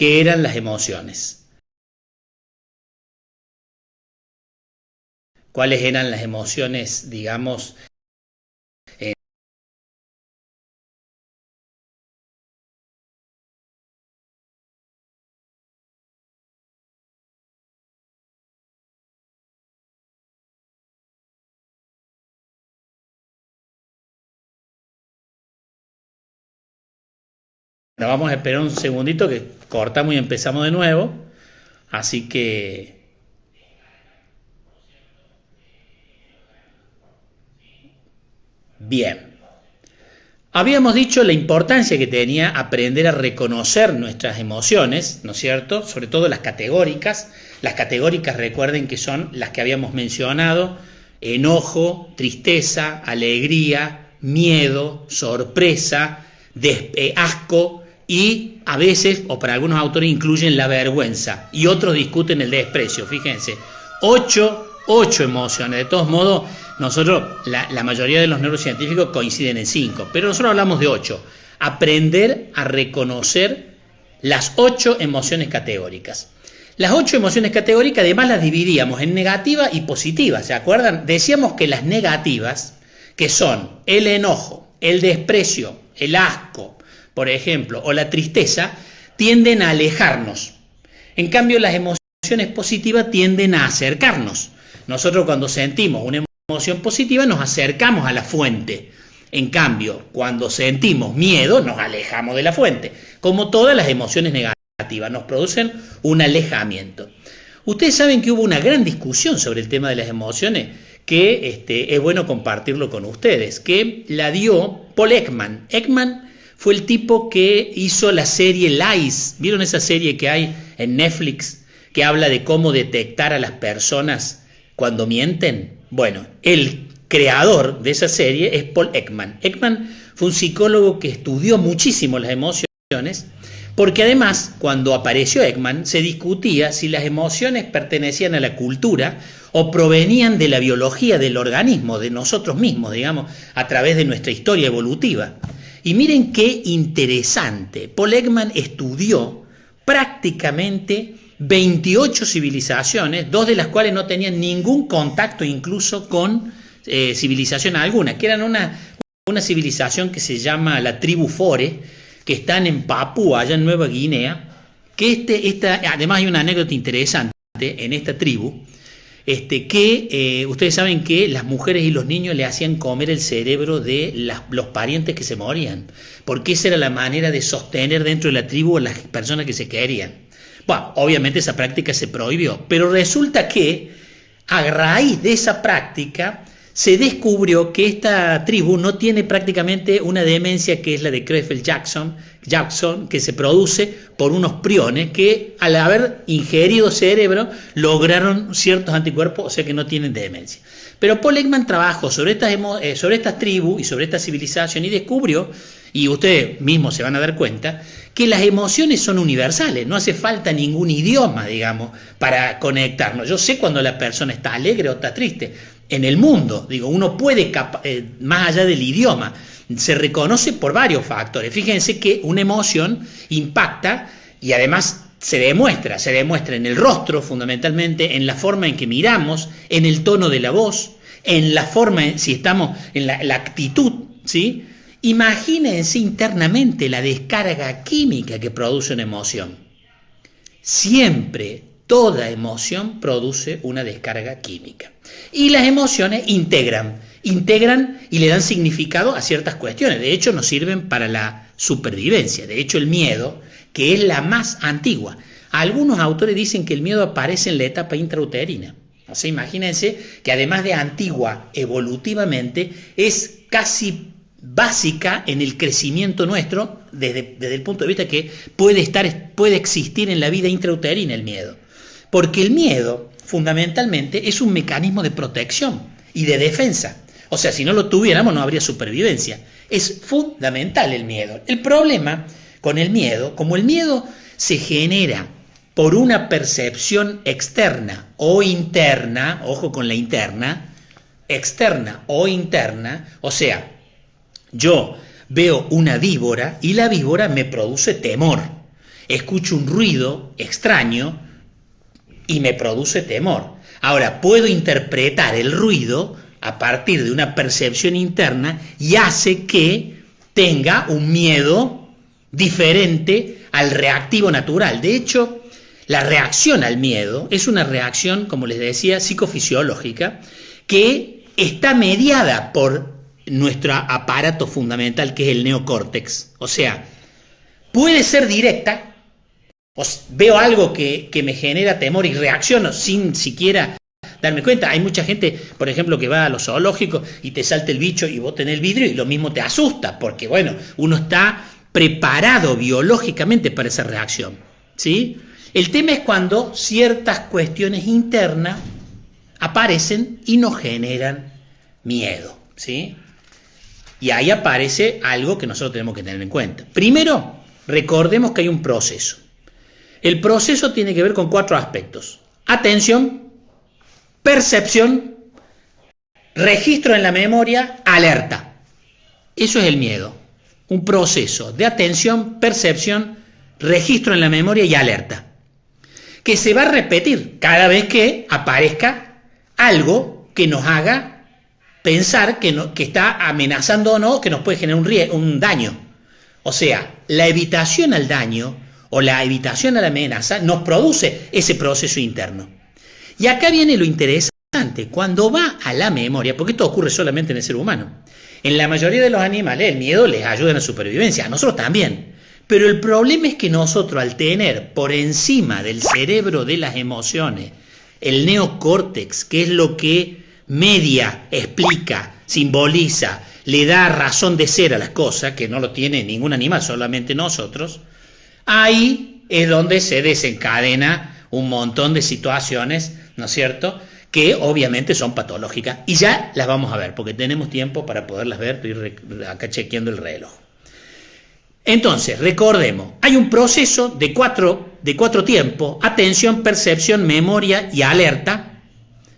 ¿Qué eran las emociones? ¿Cuáles eran las emociones, digamos? eh, Vamos a esperar un segundito que cortamos y empezamos de nuevo. Así que, bien. Habíamos dicho la importancia que tenía aprender a reconocer nuestras emociones, ¿no es cierto? Sobre todo las categóricas. Las categóricas, recuerden que son las que habíamos mencionado: enojo, tristeza, alegría, miedo, sorpresa, asco, y a veces, o para algunos autores, incluyen la vergüenza, y otros discuten el desprecio. Fíjense, ocho emociones. De todos modos, nosotros, la mayoría de los neurocientíficos coinciden en 5, pero nosotros hablamos de 8. Aprender a reconocer las 8 emociones categóricas. Las 8 emociones categóricas además las dividíamos en negativa y positiva, ¿se acuerdan? Decíamos que las negativas, que son el enojo, el desprecio, el asco, por ejemplo, o la tristeza, tienden a alejarnos. En cambio, las emociones positivas tienden a acercarnos. Nosotros, cuando sentimos una emoción positiva, nos acercamos a la fuente. En cambio, cuando sentimos miedo, nos alejamos de la fuente. Como todas las emociones negativas, nos producen un alejamiento. Ustedes saben que hubo una gran discusión sobre el tema de las emociones, que es bueno compartirlo con ustedes, que la dio Paul Ekman. Ekman fue el tipo que hizo la serie Lies. ¿Vieron esa serie que hay en Netflix que habla de cómo detectar a las personas cuando mienten? Bueno, el creador de esa serie es Paul Ekman. Ekman fue un psicólogo que estudió muchísimo las emociones, porque además, cuando apareció Ekman, se discutía si las emociones pertenecían a la cultura o provenían de la biología del organismo, de nosotros mismos, digamos, a través de nuestra historia evolutiva. Y miren qué interesante. Paul Ekman estudió prácticamente 28 civilizaciones, 2 de las cuales no tenían ningún contacto incluso con civilización alguna, que eran una civilización que se llama la tribu Fore, que están en Papúa, allá en Nueva Guinea, que además hay una anécdota interesante en esta tribu, ustedes saben que las mujeres y los niños le hacían comer el cerebro de los parientes que se morían, porque esa era la manera de sostener dentro de la tribu a las personas que se querían. Bueno, obviamente esa práctica se prohibió, pero resulta que a raíz de esa práctica se descubrió que esta tribu no tiene prácticamente una demencia, que es la de Creutzfeldt-Jackson, que se produce por unos priones que, al haber ingerido cerebro, lograron ciertos anticuerpos, o sea que no tienen demencia. Pero Paul Ekman trabajó sobre estas tribus y sobre esta civilización y descubrió, y ustedes mismos se van a dar cuenta, que las emociones son universales. No hace falta ningún idioma, digamos, para conectarnos. Yo sé cuando la persona está alegre o está triste. En el mundo, uno puede, más allá del idioma, se reconoce por varios factores. Fíjense que una emoción impacta y además se demuestra en el rostro, fundamentalmente, en la forma en que miramos, en el tono de la voz, en la forma, si estamos en la actitud, ¿sí? Imagínense internamente la descarga química que produce una emoción. Siempre toda emoción produce una descarga química. Y las emociones integran y le dan significado a ciertas cuestiones. De hecho, nos sirven para la supervivencia. De hecho, el miedo, que es la más antigua. Algunos autores dicen que el miedo aparece en la etapa intrauterina. O sea, imagínense que además de antigua evolutivamente, es casi básica en el crecimiento nuestro, desde el punto de vista que puede existir en la vida intrauterina el miedo. Porque el miedo, fundamentalmente, es un mecanismo de protección y de defensa. O sea, si no lo tuviéramos, no habría supervivencia. Es fundamental el miedo. El problema con el miedo, como el miedo se genera por una percepción externa o interna, ojo con la interna, externa o interna, o sea, yo veo una víbora y la víbora me produce temor. escucho un ruido extraño y me produce temor. Ahora, puedo interpretar el ruido a partir de una percepción interna y hace que tenga un miedo diferente al reactivo natural. De hecho, la reacción al miedo es una reacción, como les decía, psicofisiológica, que está mediada por nuestro aparato fundamental, que es el neocórtex. O sea, puede ser directa, veo algo que me genera temor y reacciono sin siquiera darme cuenta. Hay mucha gente, por ejemplo, que va a los zoológicos y te salta el bicho y vos tenés el vidrio y lo mismo te asusta, porque bueno, uno está preparado biológicamente para esa reacción, ¿sí? El tema es cuando ciertas cuestiones internas aparecen y nos generan miedo, ¿sí? Y ahí aparece algo que nosotros tenemos que tener en cuenta. Primero, recordemos que hay un proceso. El proceso tiene que ver con 4 aspectos: atención, percepción, registro en la memoria, alerta. Eso es el miedo. Un proceso de atención, percepción, registro en la memoria y alerta, que se va a repetir cada vez que aparezca algo que nos haga pensar que está amenazando o no, que nos puede generar un daño. O sea, la evitación al daño o la evitación a la amenaza nos produce ese proceso interno. Y acá viene lo interesante: cuando va a la memoria, porque esto ocurre solamente en el ser humano, en la mayoría de los animales el miedo les ayuda en la supervivencia, a nosotros también. Pero el problema es que nosotros, al tener por encima del cerebro de las emociones el neocórtex, que es lo que media, explica, simboliza, le da razón de ser a las cosas, que no lo tiene ningún animal, solamente nosotros, ahí es donde se desencadena un montón de situaciones, ¿no es cierto?, que obviamente son patológicas, y ya las vamos a ver, porque tenemos tiempo para poderlas ver. Estoy acá chequeando el reloj. Entonces, recordemos, hay un proceso de cuatro tiempos: atención, percepción, memoria y alerta,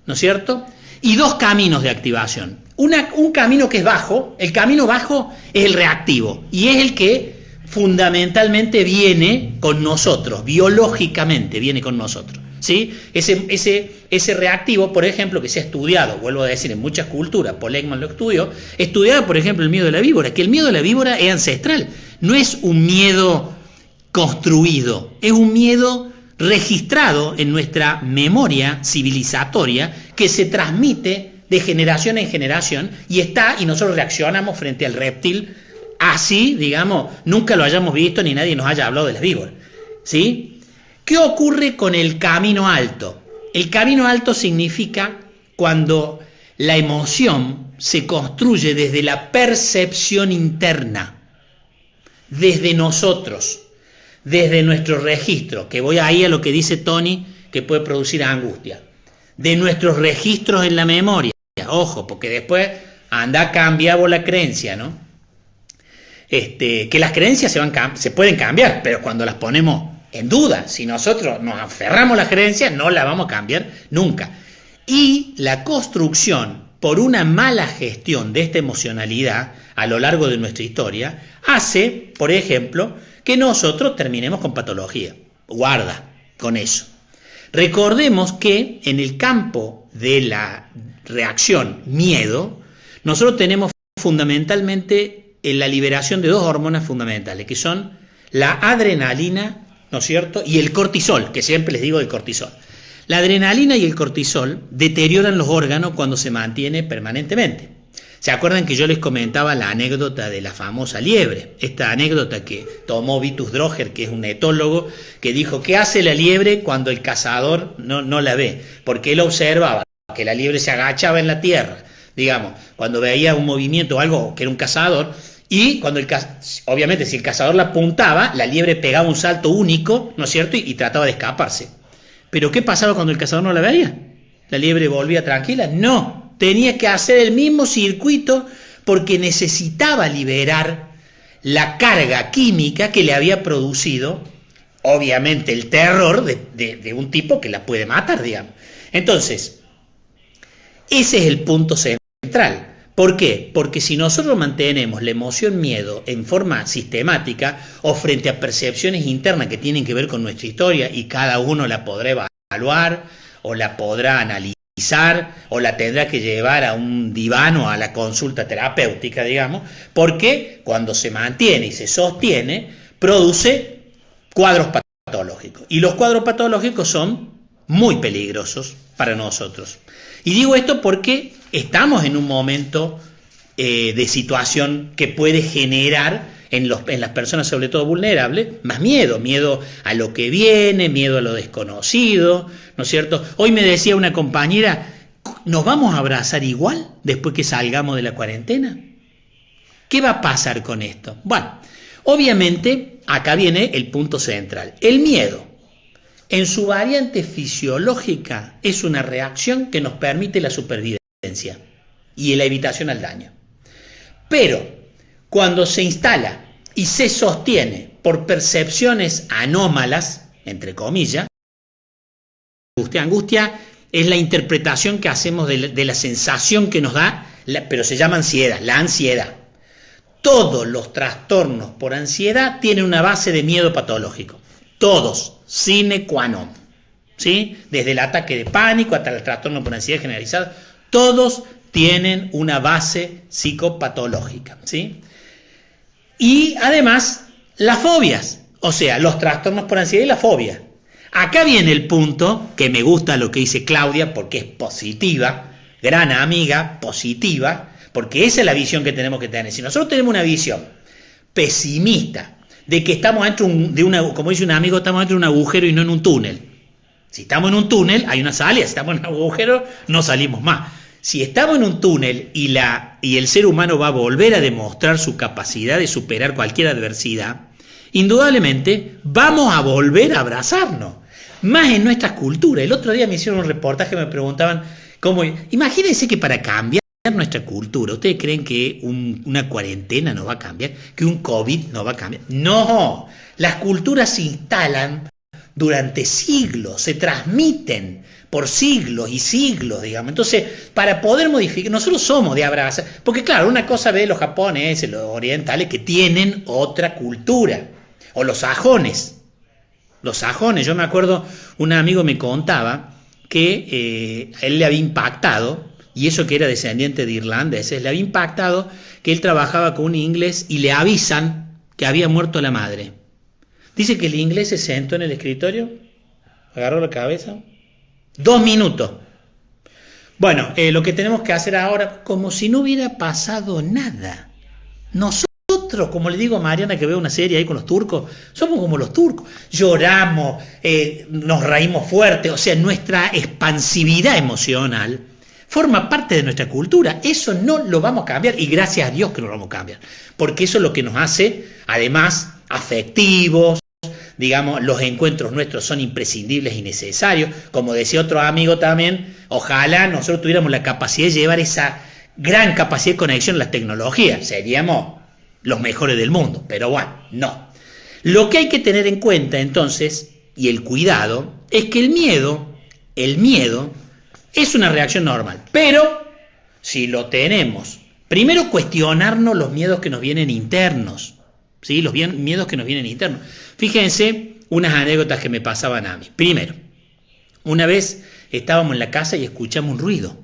¿no es cierto?, y 2 caminos de activación. Un camino que es bajo. El camino bajo es el reactivo, y es el que fundamentalmente viene con nosotros, biológicamente viene con nosotros, ¿sí? Ese reactivo, por ejemplo, que se ha estudiado, vuelvo a decir, en muchas culturas, Paul Ekman lo estudiaba, por ejemplo, el miedo de la víbora, que el miedo de la víbora es ancestral, no es un miedo construido, es un miedo registrado en nuestra memoria civilizatoria, que se transmite de generación en generación y nosotros reaccionamos frente al reptil así, digamos, nunca lo hayamos visto ni nadie nos haya hablado de las víboras, ¿sí? ¿Qué ocurre con el camino alto? El camino alto significa cuando la emoción se construye desde la percepción interna, desde nosotros, desde nuestro registro, que voy ahí a lo que dice Tony, que puede producir angustia, de nuestros registros en la memoria. Ojo, porque después anda a cambiar vos la creencia, ¿no? Que las creencias se pueden cambiar, pero cuando las ponemos en duda, si nosotros nos aferramos a las creencias, no las vamos a cambiar nunca. Y la construcción por una mala gestión de esta emocionalidad a lo largo de nuestra historia hace, por ejemplo, que nosotros terminemos con patología. Guarda con eso. Recordemos que en el campo de la reacción miedo, nosotros tenemos fundamentalmente la liberación de 2 hormonas fundamentales, que son la adrenalina, ¿no es cierto?, y el cortisol, que siempre les digo del cortisol. La adrenalina y el cortisol deterioran los órganos cuando se mantiene permanentemente. ¿Se acuerdan que yo les comentaba la anécdota de la famosa liebre? Esta anécdota que tomó Vitus Droger, que es un etólogo, que dijo: ¿qué hace la liebre cuando el cazador no la ve? Porque él observaba que la liebre se agachaba en la tierra, digamos, cuando veía un movimiento o algo que era un cazador, y cuando obviamente si el cazador la apuntaba, la liebre pegaba un salto único, ¿no es cierto?, y trataba de escaparse. Pero ¿qué pasaba cuando el cazador no la veía? ¿La liebre volvía tranquila? No, tenía que hacer el mismo circuito porque necesitaba liberar la carga química que le había producido, obviamente, el terror de un tipo que la puede matar, digamos. Entonces, ese es el punto central. ¿Por qué? Porque si nosotros mantenemos la emoción miedo en forma sistemática o frente a percepciones internas que tienen que ver con nuestra historia y cada uno la podrá evaluar o la podrá analizar o la tendrá que llevar a un diván o a la consulta terapéutica, digamos, porque cuando se mantiene y se sostiene, produce cuadros patológicos. Y los cuadros patológicos son muy peligrosos para nosotros. Y digo esto porque estamos en un momento de situación que puede generar en las personas, sobre todo vulnerables, más miedo a lo que viene, miedo a lo desconocido, ¿no es cierto? Hoy me decía una compañera, ¿nos vamos a abrazar igual después que salgamos de la cuarentena? ¿Qué va a pasar con esto? Bueno, obviamente acá viene el punto central. El miedo, en su variante fisiológica, es una reacción que nos permite la supervivencia y la evitación al daño. Pero cuando se instala y se sostiene por percepciones anómalas, entre comillas, angustia es la interpretación que hacemos de la sensación que nos da, pero se llama ansiedad, la ansiedad. Todos los trastornos por ansiedad tienen una base de miedo patológico. Todos, sine qua non, ¿sí? Desde el ataque de pánico hasta el trastorno por ansiedad generalizada, todos tienen una base psicopatológica, ¿sí? Y además, las fobias, o sea, los trastornos por ansiedad y la fobia. Acá viene el punto que me gusta lo que dice Claudia, porque es positiva, gran amiga, positiva, porque esa es la visión que tenemos que tener. Si nosotros tenemos una visión pesimista, de que estamos dentro de como dice un amigo, estamos dentro de un agujero y no en un túnel. Si estamos en un túnel, hay una salida. Si estamos en un agujero, no salimos más. Si estamos en un túnel y el ser humano va a volver a demostrar su capacidad de superar cualquier adversidad, indudablemente vamos a volver a abrazarnos. Más en nuestras culturas. El otro día me hicieron un reportaje, me preguntaban, imagínense que para cambiar nuestra cultura, ¿ustedes creen que una cuarentena nos va a cambiar? ¿Que un COVID nos va a cambiar? No, las culturas se instalan durante siglos, se transmiten por siglos y siglos, digamos. Entonces, para poder modificar, nosotros somos de abrazar, porque claro, una cosa ve los japoneses, los orientales, que tienen otra cultura, o los sajones, yo me acuerdo, un amigo me contaba que a él le había impactado, y eso que era descendiente de irlandeses, le había impactado que él trabajaba con un inglés y le avisan que había muerto la madre. Dice que el inglés se sentó en el escritorio, agarró la cabeza, 2 minutos. Bueno, lo que tenemos que hacer ahora, como si no hubiera pasado nada. Nosotros, como le digo a Mariana que veo una serie ahí con los turcos, somos como los turcos. Lloramos, nos reímos fuerte, o sea, nuestra expansividad emocional forma parte de nuestra cultura. Eso no lo vamos a cambiar y gracias a Dios que no lo vamos a cambiar. Porque eso es lo que nos hace, además, afectivos. Digamos, los encuentros nuestros son imprescindibles y necesarios. Como decía otro amigo también, ojalá nosotros tuviéramos la capacidad de llevar esa gran capacidad de conexión a las tecnologías. Seríamos los mejores del mundo. Pero bueno, no. Lo que hay que tener en cuenta entonces, y el cuidado, es que el miedo es una reacción normal, pero si lo tenemos, primero cuestionarnos los miedos que nos vienen internos, ¿sí? Los miedos que nos vienen internos. Fíjense unas anécdotas que me pasaban a mí. Primero, una vez estábamos en la casa y escuchamos un ruido.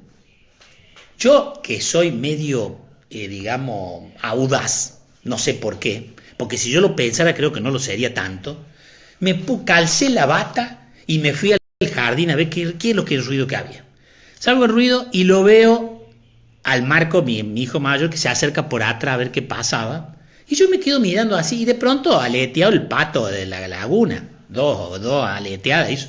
Yo, que soy medio, digamos, audaz, no sé por qué, porque si yo lo pensara creo que no lo sería tanto, calcé la bata y me fui al jardín a ver qué es lo que el ruido que había. Salgo el ruido y lo veo al Marco, mi hijo mayor, que se acerca por atrás a ver qué pasaba. Y yo me quedo mirando así y de pronto aleteado el pato de la laguna. Dos aleteadas.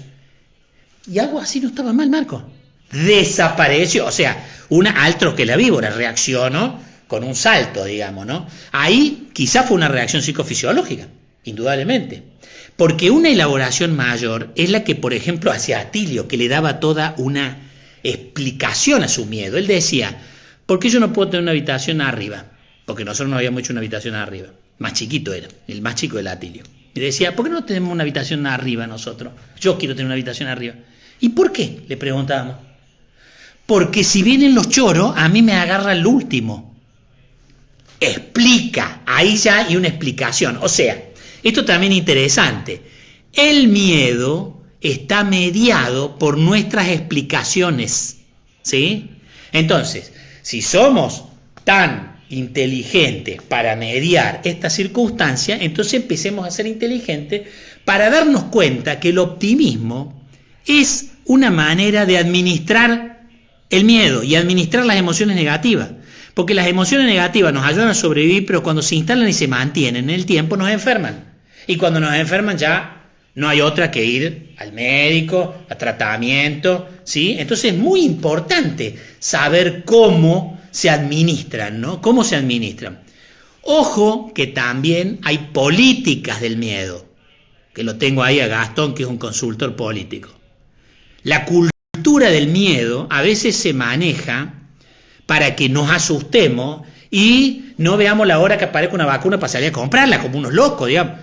Y algo así no estaba mal, Marco. Desapareció. O sea, una altro que la víbora reaccionó con un salto, digamos, ¿no? Ahí quizá fue una reacción psicofisiológica, indudablemente. Porque una elaboración mayor es la que, por ejemplo, hacía Atilio, que le daba toda una explicación a su miedo. Él decía, ¿por qué yo no puedo tener una habitación arriba? Porque nosotros no habíamos hecho una habitación arriba. Más chiquito era, el más chico del Atilio. Y decía, ¿por qué no tenemos una habitación arriba nosotros? Yo quiero tener una habitación arriba. ¿Y por qué? Le preguntábamos. Porque si vienen los choros, a mí me agarra el último. Explica, ahí ya hay una explicación. O sea, esto también es interesante. El miedo está mediado por nuestras explicaciones, ¿sí? Entonces, si somos tan inteligentes para mediar esta circunstancia, entonces empecemos a ser inteligentes para darnos cuenta que el optimismo es una manera de administrar el miedo y administrar las emociones negativas. Porque las emociones negativas nos ayudan a sobrevivir, pero cuando se instalan y se mantienen en el tiempo nos enferman. Y cuando nos enferman ya no hay otra que ir al médico, a tratamiento, ¿sí? Entonces es muy importante saber cómo se administran, ¿no? ¿Cómo se administran? Ojo que también hay políticas del miedo, que lo tengo ahí a Gastón, que es un consultor político. La cultura del miedo a veces se maneja para que nos asustemos y no veamos la hora que aparezca una vacuna para salir a comprarla como unos locos, digamos.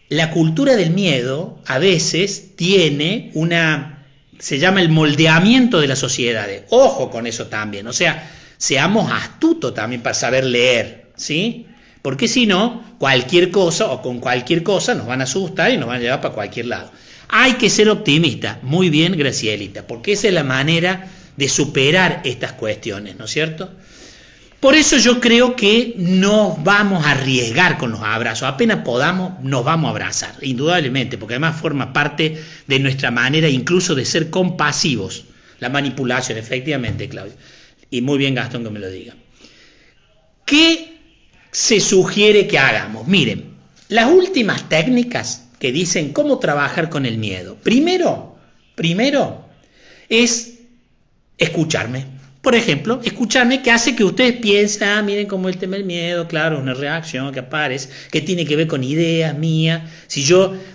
La cultura del miedo a veces tiene se llama el moldeamiento de las sociedades. Ojo con eso también, o sea, seamos astutos también para saber leer, ¿sí? Porque si no, cualquier cosa o con cualquier cosa nos van a asustar y nos van a llevar para cualquier lado. Hay que ser optimista, muy bien, Gracielita, porque esa es la manera de superar estas cuestiones, ¿no es cierto? Por eso yo creo que nos vamos a arriesgar con los abrazos, apenas podamos nos vamos a abrazar, indudablemente, porque además forma parte de nuestra manera incluso de ser compasivos, la manipulación, efectivamente, Claudio, y muy bien Gastón que me lo diga. ¿Qué se sugiere que hagamos? Miren, las últimas técnicas que dicen cómo trabajar con el miedo, primero es escucharme. Por ejemplo, escucharme que hace que ustedes piensen, miren cómo el tema del miedo, claro, es una reacción que aparece, que tiene que ver con ideas mías.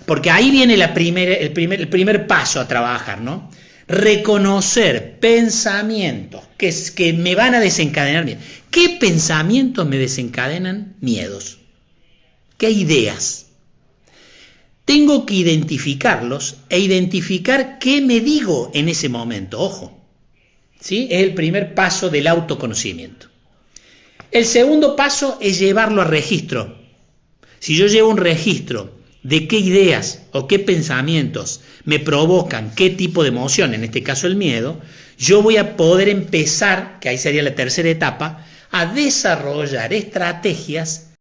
Porque ahí viene el primer paso a trabajar, ¿no? Reconocer pensamientos que me van a desencadenar miedo. ¿Qué pensamientos me desencadenan miedos? ¿Qué ideas? Tengo que identificarlos e identificar qué me digo en ese momento, ojo. ¿Sí? Es el primer paso del autoconocimiento. El segundo paso es llevarlo a registro. Si yo llevo un registro de qué ideas o qué pensamientos me provocan qué tipo de emoción, en este caso el miedo, yo voy a poder empezar, que ahí sería la tercera etapa, a desarrollar estrategias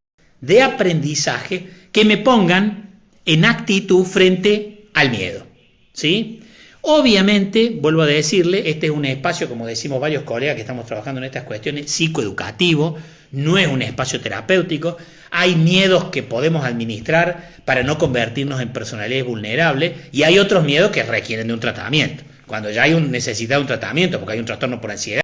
de aprendizaje que me pongan en actitud frente al miedo, ¿sí? Obviamente, vuelvo a decirle, este es un espacio, como decimos varios colegas que estamos trabajando en estas cuestiones, psicoeducativo, no es un espacio terapéutico, hay miedos que podemos administrar para no convertirnos en personalidades vulnerables y hay otros miedos que requieren de un tratamiento, cuando ya hay necesidad de un tratamiento, porque hay un trastorno por ansiedad,